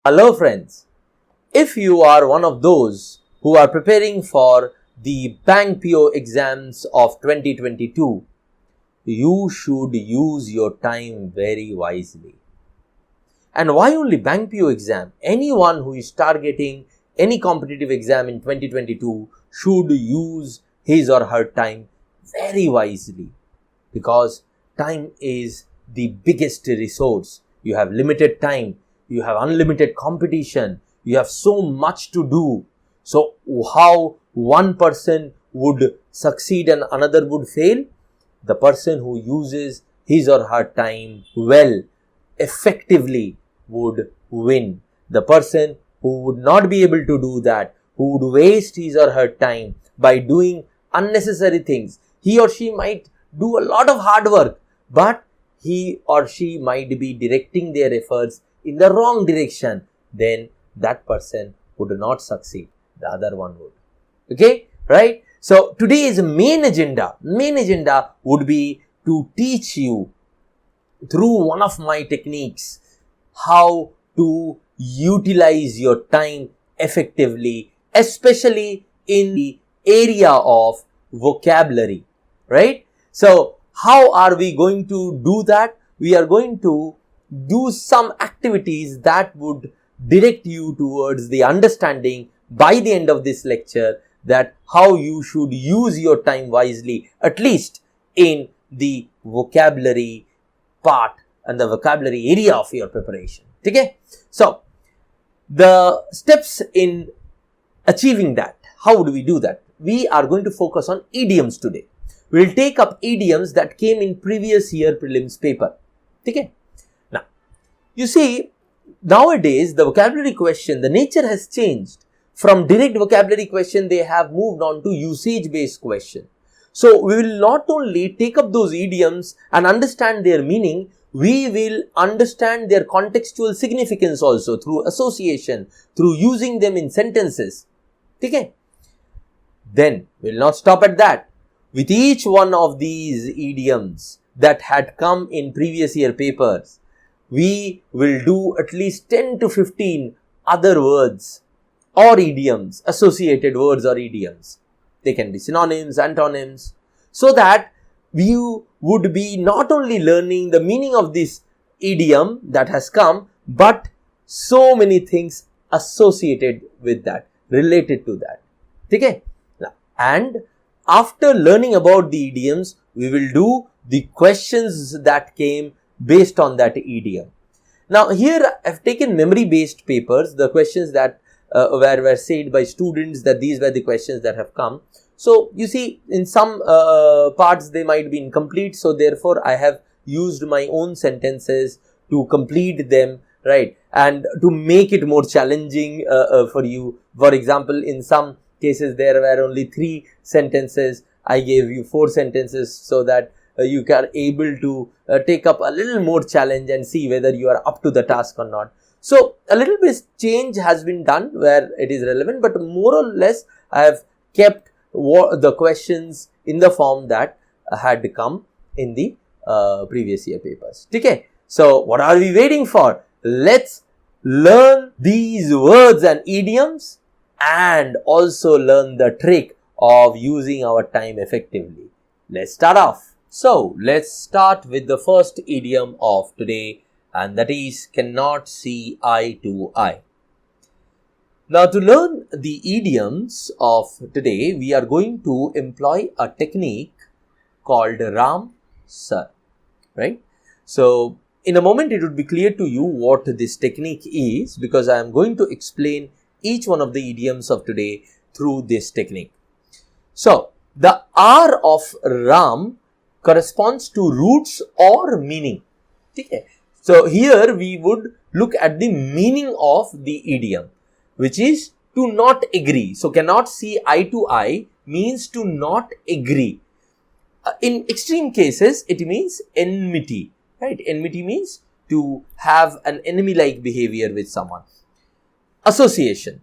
Hello friends, if you are one of those who are preparing for the Bank PO exams of 2022, you should use your time very wisely. And why only Bank PO exam? Anyone who is targeting any competitive exam in 2022 should use his or her time very wisely, because time is the biggest resource. You have limited time. You have unlimited competition. You have so much to do. So how one person would succeed and another would fail? The person who uses his or her time well, effectively, would win. The person who would not be able to do that, who would waste his or her time by doing unnecessary things, he or she might do a lot of hard work, but he or she might be directing their efforts in the wrong direction, then that person would not succeed. The other one would. Okay, right? So today's main agenda would be to teach you through one of my techniques how to utilize your time effectively, especially in the area of vocabulary, right? So how are we going to do that? We are going to do some activities that would direct you towards the understanding by the end of this lecture that how you should use your time wisely, at least in the vocabulary part and the vocabulary area of your preparation. Okay? So, the steps in achieving that, how do we do that? We are going to focus on idioms today. We will take up idioms that came in previous year prelims paper. Okay? Now, you see, nowadays the vocabulary question, the nature has changed. From direct vocabulary question, they have moved on to usage based question. So, we will not only take up those idioms and understand their meaning, we will understand their contextual significance also through association, through using them in sentences. Okay? Then, we will not stop at that. With each one of these idioms that had come in previous year papers, we will do at least 10 to 15 other words or idioms, associated words or idioms. They can be synonyms, antonyms, so that you would be not only learning the meaning of this idiom that has come, but so many things associated with that, related to that. Okay? And after learning about the idioms, we will do the questions that came based on that idiom. Now, here I have taken memory-based papers, the questions that were said by students that these were the questions that have come. So, you see, in some parts they might be incomplete, so therefore I have used my own sentences to complete them, right, and to make it more challenging for you. For example, in some cases there were only 3 sentences. I gave you 4 sentences so that you are able to take up a little more challenge and see whether you are up to the task or not. So, a little bit change has been done where it is relevant, but more or less I have kept the questions in the form that had come in the previous year papers. Okay? So, what are we waiting for? Let's learn these words and idioms and also learn the trick of using our time effectively. Let's start off. So, let's start with the first idiom of today, and that is cannot see eye to eye. Now, to learn the idioms of today, we are going to employ a technique called Ram Sir, right? So, in a moment it would be clear to you what this technique is, because I am going to explain each one of the idioms of today through this technique. So, the R of Ram corresponds to roots or meaning. Okay. So, here we would look at the meaning of the idiom, which is to not agree. So, cannot see eye to eye means to not agree. In extreme cases, it means enmity, right? Enmity means to have an enemy-like behavior with someone. Association.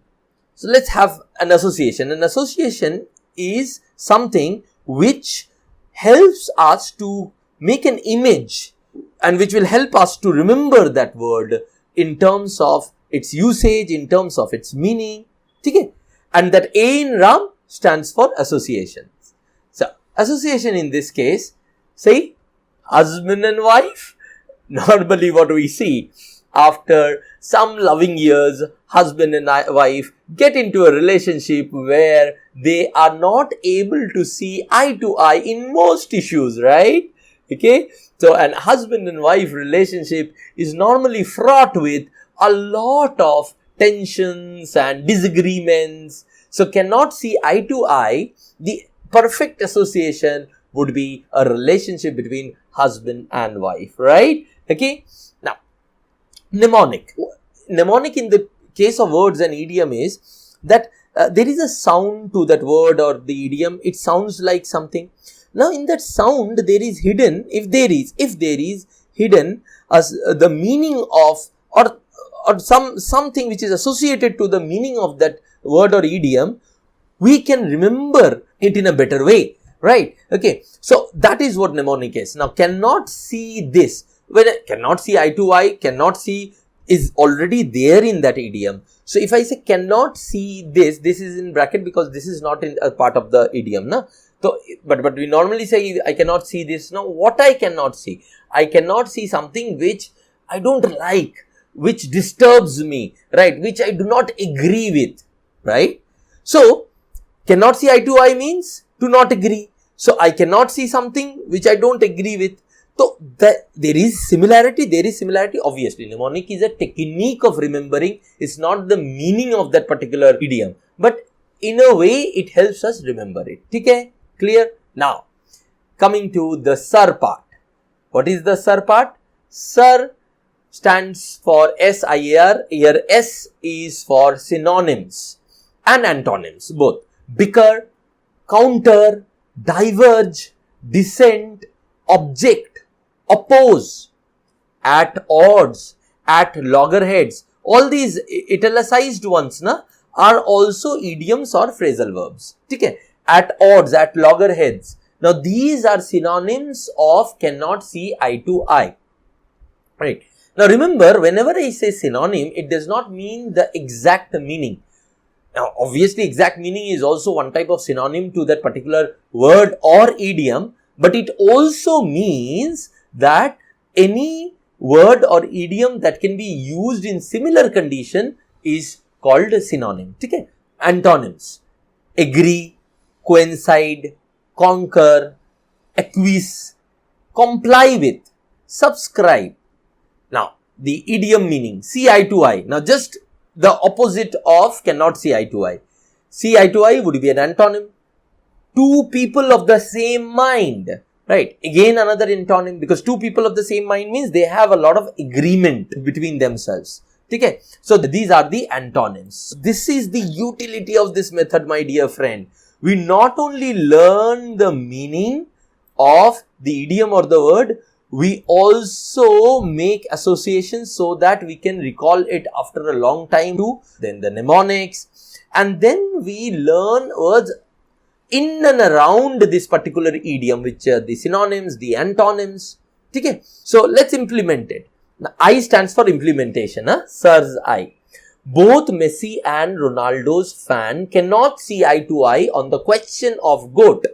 So, let's have an association. An association is something which helps us to make an image and which will help us to remember that word in terms of its usage, in terms of its meaning. Okay? And that A in Ram stands for association. So, association in this case, say husband and wife. Normally what we see, after some loving years, husband and wife get into a relationship where they are not able to see eye to eye in most issues, right? Okay, so an husband and wife relationship is normally fraught with a lot of tensions and disagreements. So cannot see eye to eye. The perfect association would be a relationship between husband and wife, right? Okay, now mnemonic. Mnemonic in the case of words and idiom is that there is a sound to that word or the idiom. It sounds like something. Now in that sound there is hidden, if there is hidden as the meaning of or something which is associated to the meaning of that word or idiom, we can remember it in a better way, right? Okay, so that is what mnemonic is. Now cannot see this, when I cannot see eye to eye, cannot see is already there in that idiom. So if I say cannot see this is in bracket because this is not in a part of the idiom, na? So, but we normally say I cannot see this. Now, what I cannot see? I cannot see something which I don't like, which disturbs me, right? Which I do not agree with, right? So, cannot see eye to eye means to not agree. So, I cannot see something which I don't agree with. So, there is similarity, obviously. Mnemonic is a technique of remembering. It's not the meaning of that particular idiom. But in a way, it helps us remember it. Okay? Clear? Now, coming to the sir part. What is the sir part? Sir stands for SIR. Here S is for synonyms and antonyms, both. Bicker, counter, diverge, dissent, object, oppose, at odds, at loggerheads. All these italicized ones are also idioms or phrasal verbs. Okay? At odds, at loggerheads. Now, these are synonyms of cannot see eye to eye. Right. Now, remember, whenever I say synonym, it does not mean the exact meaning. Now, obviously, exact meaning is also one type of synonym to that particular word or idiom, but it also means that any word or idiom that can be used in similar condition is called a synonym. Okay? Antonyms: agree, coincide, conquer, acquiesce, comply with, subscribe. Now, the idiom meaning, see eye to eye. Now, just the opposite of cannot see eye to eye. See eye to eye would be an antonym. Two people of the same mind, right? Again, another antonym, because two people of the same mind means they have a lot of agreement between themselves. Okay? So, these are the antonyms. This is the utility of this method, my dear friend. We not only learn the meaning of the idiom or the word, we also make associations so that we can recall it after a long time too. Then the mnemonics, and then we learn words in and around this particular idiom, which are the synonyms, the antonyms. Okay, so let's implement it. Now, I stands for implementation. Sir's I. Both Messi and Ronaldo's fan cannot see eye to eye on the question of GOAT.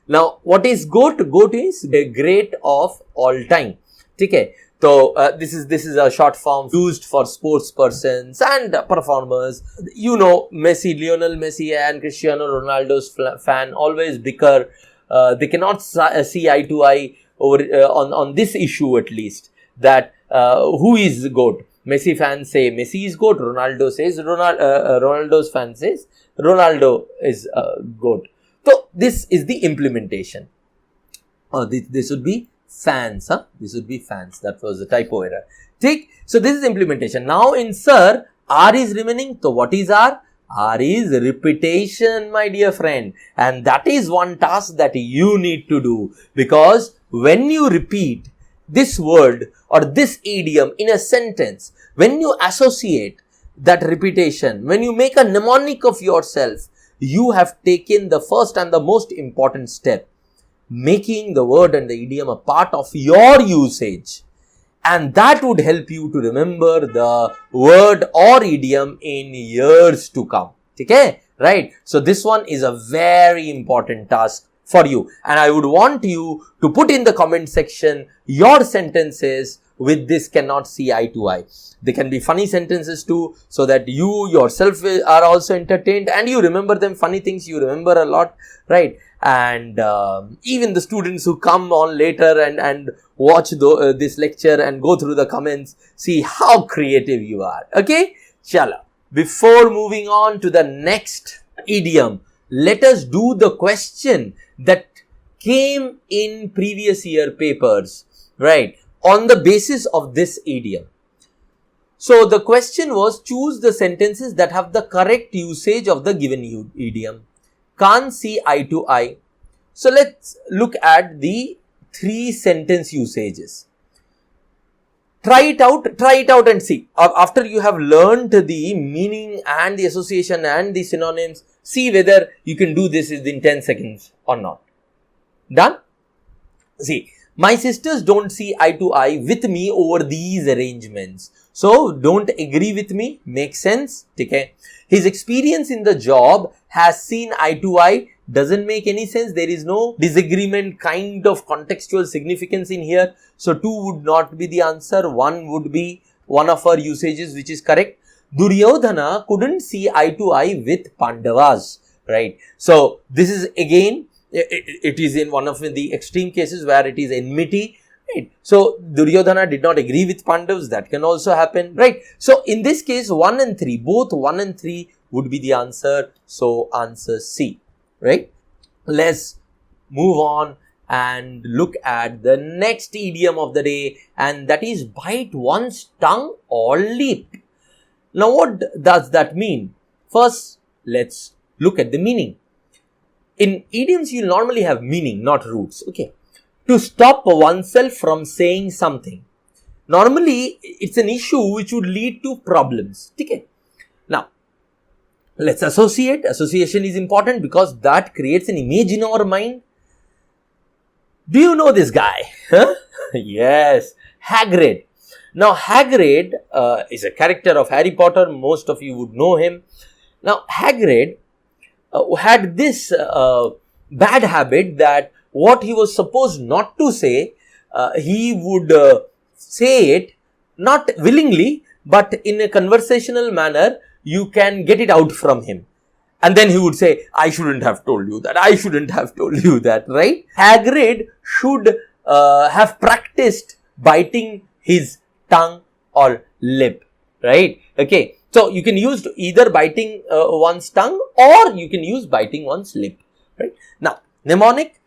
Now, what is GOAT? GOAT is the great of all time. Okay. So, this is a short form used for sports persons and performers. You know, Lionel Messi and Cristiano Ronaldo's fan always bicker. They cannot see eye to eye over on this issue, at least, that who is GOAT. Messi fans say Messi is GOAT. Ronaldo says Ronaldo's fan says Ronaldo is GOAT. So this is the implementation. This would be fans. This would be fans. That was a typo error. Take. So this is implementation. Now in sir, R is remaining. So what is R? R is repetition, my dear friend. And that is one task that you need to do, because when you repeat this word or this idiom in a sentence, when you associate that repetition, when you make a mnemonic of yourself, you have taken the first and the most important step, making the word and the idiom a part of your usage. And that would help you to remember the word or idiom in years to come. Okay? Right? So this one is a very important task for you. And I would want you to put in the comment section your sentences with this cannot see eye to eye. They can be funny sentences too, so that you yourself are also entertained and you remember them. Funny things you remember a lot, right? And even the students who come on later and watch this lecture and go through the comments, see how creative you are. Okay? Chala. Before moving on to the next idiom, let us do the question that came in previous year papers, right, on the basis of this idiom. So the question was, choose the sentences that have the correct usage of the given idiom. Can't see eye to eye. So let's look at the 3 sentence usages. Try it out and see. After you have learned the meaning and the association and the synonyms, see whether you can do this in 10 seconds or not. Done? See, my sisters don't see eye to eye with me over these arrangements. So, don't agree with me. Makes sense? Okay. His experience in the job has seen eye to eye. Doesn't make any sense. There is no disagreement kind of contextual significance in here. So, 2 would not be the answer. 1 would be one of our usages which is correct. Duryodhana couldn't see eye to eye with Pandavas. Right. So, this is again, it is in one of the extreme cases where it is enmity. Right. So, Duryodhana did not agree with Pandavas. That can also happen. Right. So, in this case, 1 and 3, both 1 and 3 would be the answer. So, answer C. Right. Let's move on and look at the next idiom of the day, and that is bite one's tongue or lip. Now, what does that mean? First, let's look at the meaning. In idioms, you normally have meaning, not roots. Okay. To stop oneself from saying something. Normally, it's an issue which would lead to problems. Okay. Now, let's associate. Association is important because that creates an image in our mind. Do you know this guy? Huh? Yes, Hagrid. Now, Hagrid is a character of Harry Potter. Most of you would know him. Now, Hagrid had this bad habit that what he was supposed not to say, he would say it not willingly, but in a conversational manner. You can get it out from him. And then he would say, I shouldn't have told you that. I shouldn't have told you that, right? Hagrid should have practiced biting his tongue or lip, right? Okay. So, you can use either biting one's tongue or you can use biting one's lip, right? Now, mnemonic.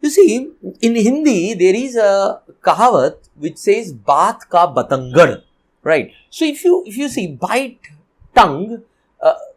You see, in Hindi, there is a kahavat which says, baat ka batangad, right? So, if you see bite tongue,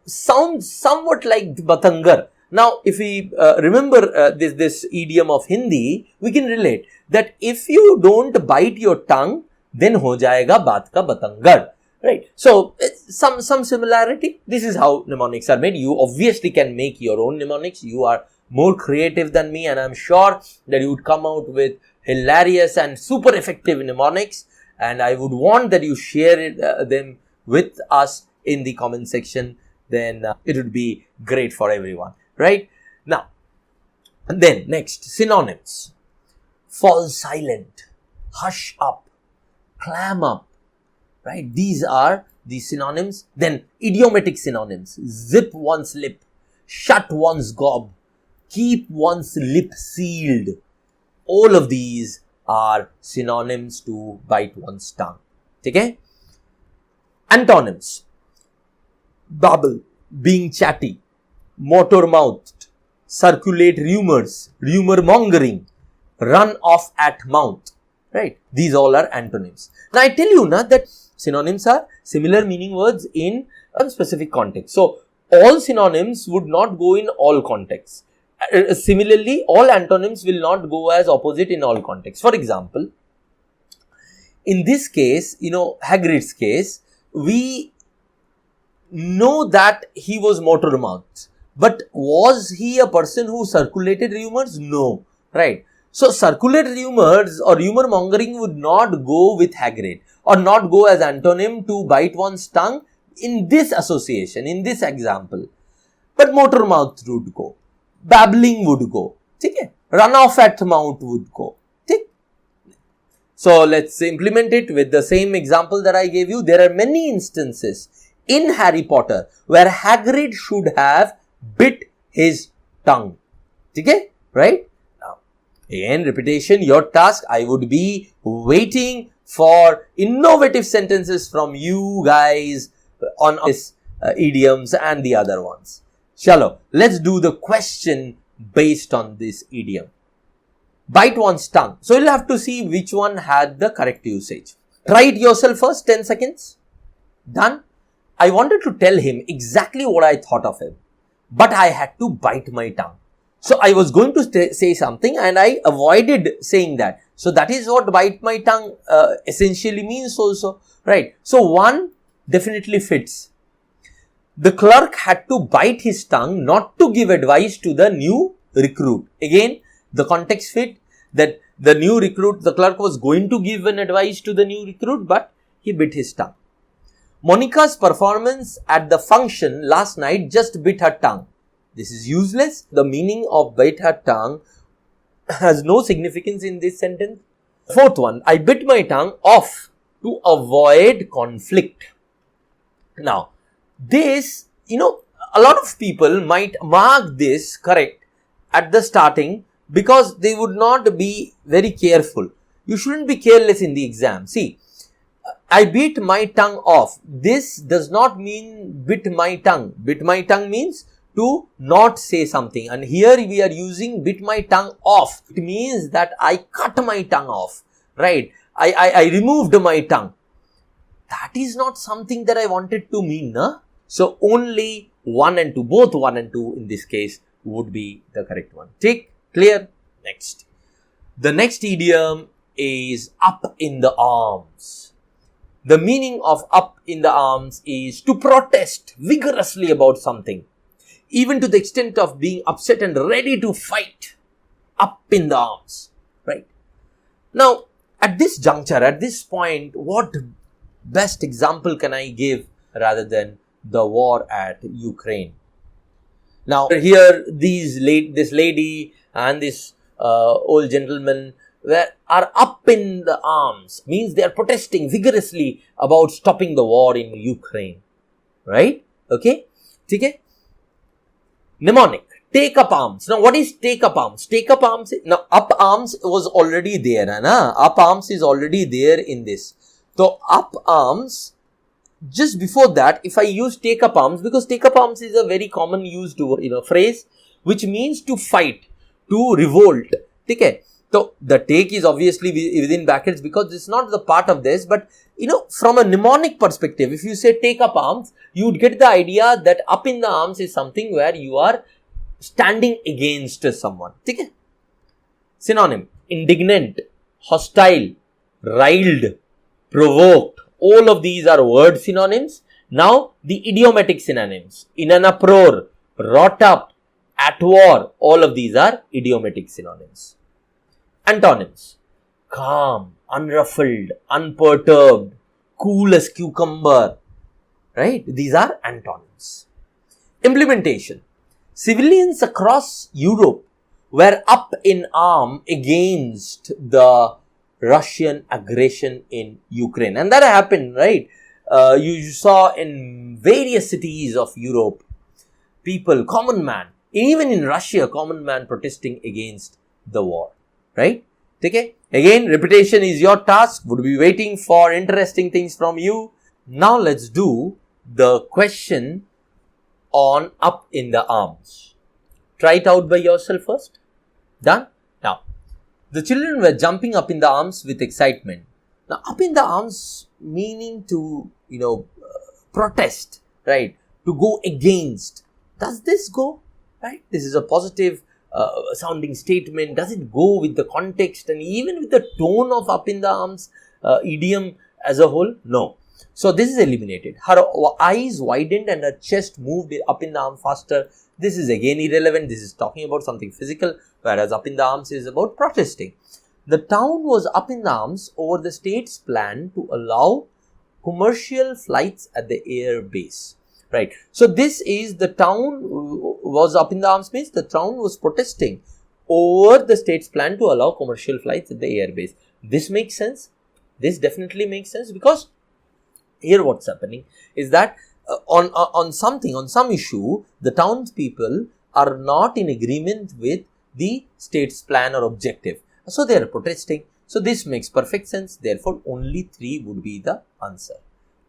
sounds somewhat like batangar. Now, if we remember this idiom of Hindi, we can relate that if you don't bite your tongue, then ho jayega baat ka batangar, right? So, some similarity. This is how mnemonics are made. You obviously can make your own mnemonics. You are more creative than me, and I'm sure that you would come out with hilarious and super effective mnemonics. And I would want that you share them with us in the comment section. Then it would be great for everyone, right? Now, and then next, synonyms. Fall silent, hush up, clam up, right? These are the synonyms. Then idiomatic synonyms. Zip one's lip, shut one's gob, keep one's lip sealed. All of these are synonyms to bite one's tongue. Okay? Antonyms. Babble, being chatty, motor-mouthed, circulate rumors, rumor mongering, run off at mouth, right? These all are antonyms. Now, I tell you now that synonyms are similar meaning words in a specific context. So, all synonyms would not go in all contexts. Similarly, all antonyms will not go as opposite in all contexts. For example, in this case, Hagrid's case, we know that he was motor-mouthed. But was he a person who circulated rumors? No. Right. So circulate rumors or rumor mongering would not go with Hagrid or not go as antonym to bite one's tongue in this association, in this example. But motor mouth would go. Babbling would go. Okay? Run off at mouth would go. Okay? So let's implement it with the same example that I gave you. There are many instances in Harry Potter where Hagrid should have bit his tongue. Okay? Right? Now, again, repetition, your task. I would be waiting for innovative sentences from you guys on this idioms and the other ones. Chalo, let's do the question based on this idiom. Bite one's tongue. So you'll have to see which one had the correct usage. Try it yourself first, 10 seconds. Done. I wanted to tell him exactly what I thought of him, but I had to bite my tongue. So I was going to say something and I avoided saying that. So that is what bite my tongue essentially means also, right? So one definitely fits. The clerk had to bite his tongue not to give advice to the new recruit. Again, the context fit that the new recruit, the clerk was going to give an advice to the new recruit, but he bit his tongue. Monica's performance at the function last night just bit her tongue. This is useless. The meaning of bite her tongue has no significance in this sentence. Fourth one, I bit my tongue off to avoid conflict. Now, this, a lot of people might mark this correct at the starting because they would not be very careful. You shouldn't be careless in the exam. See, I bit my tongue off. This does not mean bit my tongue. Bit my tongue means to not say something. And here we are using bit my tongue off. It means that I cut my tongue off, right? I removed my tongue. That is not something that I wanted to mean, no? So only 1 and 2, both 1 and 2 in this case would be the correct one. Tick, clear? Next. The next idiom is up in the arms. The meaning of up in the arms is to protest vigorously about something, even to the extent of being upset and ready to fight. Up in the arms, right? Now, at this juncture, at this point, what best example can I give rather than the war at Ukraine? Now, here this lady and this old gentleman are up in the arms, means they are protesting vigorously about stopping the war in Ukraine, right? Okay? Okay? Mnemonic, take up arms. Now, what is take up arms? Take up arms, now up arms was already there, na? Up arms is already there in this. So, up arms, just before that, if I use take up arms, because take up arms is a very common used phrase, which means to fight, to revolt. Okay? So, the take is obviously within brackets because it's not the part of this, but from a mnemonic perspective, if you say take up arms, you would get the idea that up in the arms is something where you are standing against someone. Okay? Synonym, indignant, hostile, riled, provoked. All of these are word synonyms. Now, the idiomatic synonyms. In an uproar, wrought up, at war. All of these are idiomatic synonyms. Antonyms. Calm, unruffled, unperturbed, cool as cucumber. Right? These are antonyms. Implementation. Civilians across Europe were up in arms against the Russian aggression in Ukraine. And that happened, right? You saw in various cities of Europe, people, common man, even in Russia, common man protesting against the war, right? Okay? Again, repetition is your task. Would be waiting for interesting things from you. Now let's do the question on up in the arms. Try it out by yourself first. Done? Now, the children were jumping up in the arms with excitement. Now, up in the arms meaning to, protest, right? To go against. Does this go? Right? This is a positive sounding statement. Does it go with the context and even with the tone of up in the arms idiom as a whole? No. So this is eliminated. Her eyes widened and her chest moved up in the arm faster. This is again irrelevant. This is talking about something physical, whereas up in the arms is about protesting. The town was up in arms over the state's plan to allow commercial flights at the air base. Right. So this is the town was up in the arms means the town was protesting over the state's plan to allow commercial flights at the air base. This makes sense. This definitely makes sense, because here what's happening is that on some issue, the townspeople are not in agreement with the state's plan or objective. So they are protesting. So this makes perfect sense. Therefore, only 3 would be the answer.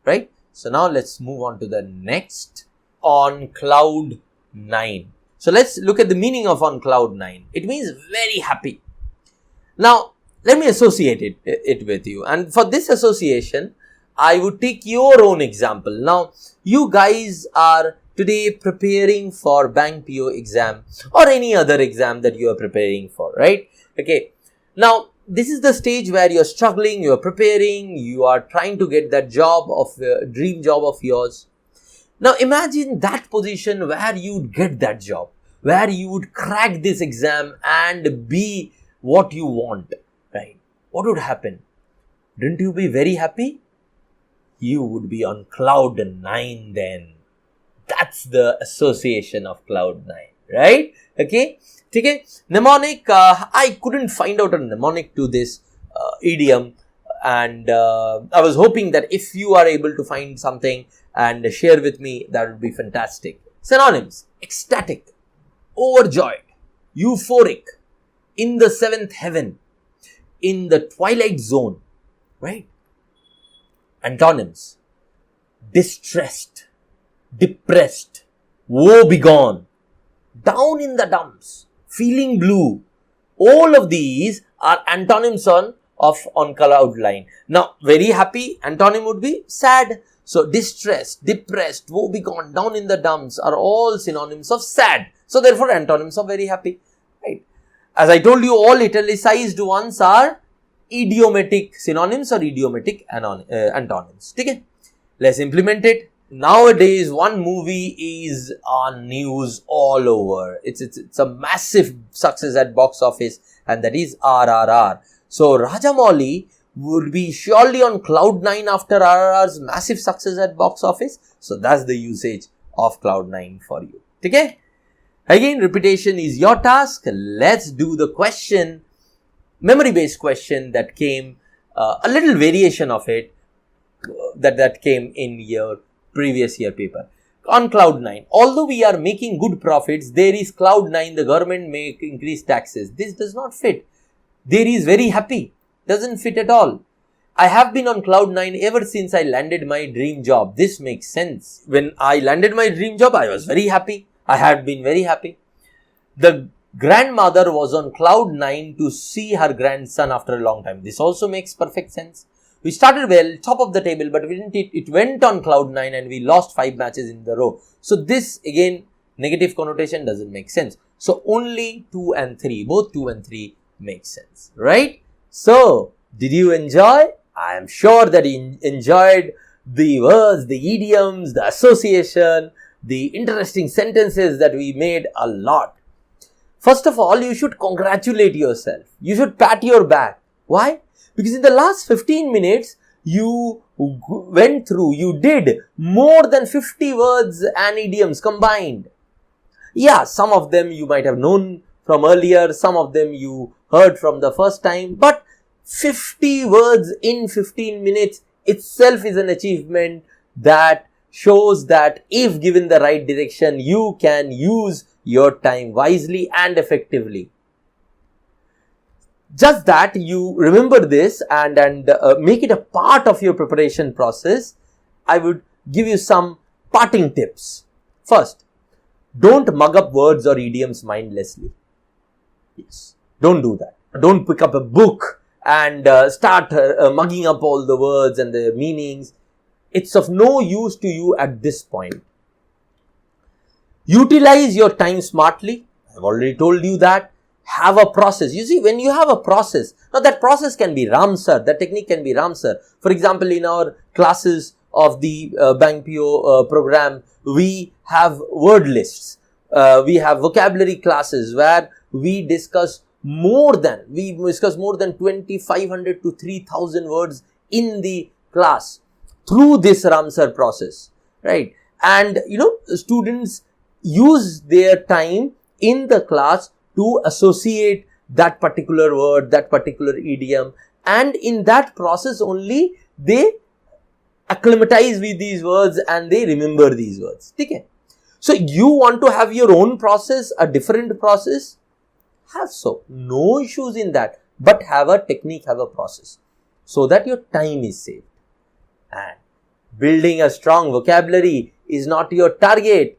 Right. So now let's move on to the next. On cloud 9. So let's look at the meaning of on cloud 9. It means very happy. Now, let me associate it with you. And for this association, I would take your own example. Now, you guys are today preparing for bank PO exam or any other exam that you are preparing for, right? Okay. Now, this is the stage where you are struggling, you are preparing, you are trying to get that job of dream job of yours. Now, imagine that position where you would get that job, where you would crack this exam and be what you want, right? What would happen? Didn't you be very happy? You would be on cloud 9 then. That's the association of cloud 9, right? Okay. Okay. Mnemonic, I couldn't find out a mnemonic to this idiom, and I was hoping that if you are able to find something and share with me, that would be fantastic. Synonyms: ecstatic, overjoyed, euphoric, in the 7th heaven, in the twilight zone, right? Antonyms: distressed, depressed, woe begone, down in the dumps, feeling blue. All of these are antonyms on cloud 9. Now, very happy, antonym would be sad. So, distressed, depressed, woe begone, down in the dumps are all synonyms of sad. So, therefore, antonyms of very happy, right? As I told you, all italicized ones are idiomatic synonyms or idiomatic antonyms. Okay? Let's implement it. Nowadays, one movie is on news all over. It's a massive success at box office, and that is RRR. So, Rajamouli would be surely on cloud 9 after RRR's massive success at box office. So, that's the usage of cloud 9 for you. Okay? Again, repetition is your task. Let's do the question, memory-based question that came, a little variation of it that came in your previous year paper. On cloud 9, although we are making good profits, there is cloud 9, the government may increase taxes. This does not fit. There is very happy. Doesn't fit at all. I have been on cloud 9 ever since I landed my dream job. This makes sense. When I landed my dream job, I was very happy. I had been very happy. The grandmother was on cloud 9 to see her grandson after a long time. This also makes perfect sense. We started well, top of the table, but it went on cloud 9 and we lost 5 matches in the row. So this again, negative connotation doesn't make sense. So only 2 and 3, both 2 and 3 make sense, right? So did you enjoy? I am sure that you enjoyed the words, the idioms, the association, the interesting sentences that we made a lot. First of all, you should congratulate yourself. You should pat your back. Why? Because in the last 15 minutes, you did more than 50 words and idioms combined. Yeah, some of them you might have known from earlier, some of them you heard from the first time, but 50 words in 15 minutes itself is an achievement that shows that if given the right direction, you can use your time wisely and effectively. Just that you remember this and make it a part of your preparation process, I would give you some parting tips. First, don't mug up words or idioms mindlessly. Yes, don't do that. Don't pick up a book and start mugging up all the words and the meanings. It's of no use to you at this point. Utilize your time smartly. I've already told you that. Have a process. You see, when you have a process, now that process can be Ramsar, that technique can be Ramsar. For example, in our classes, of the Bank PO program, we have word lists. We have vocabulary classes where we discuss more than 2,500 to 3,000 words in the class through this Ramsar process, right? And students use their time in the class to associate that particular word, that particular idiom, and in that process only they acclimatize with these words and they remember these words. Okay? So you want to have your own process, a different process? Have so. No issues in that. But have a technique, have a process, so that your time is saved. And building a strong vocabulary is not your target.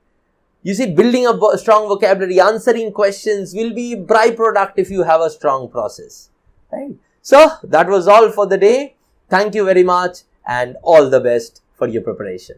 You see, building a strong vocabulary, answering questions will be byproduct if you have a strong process. Right? So that was all for the day. Thank you very much and all the best for your preparation.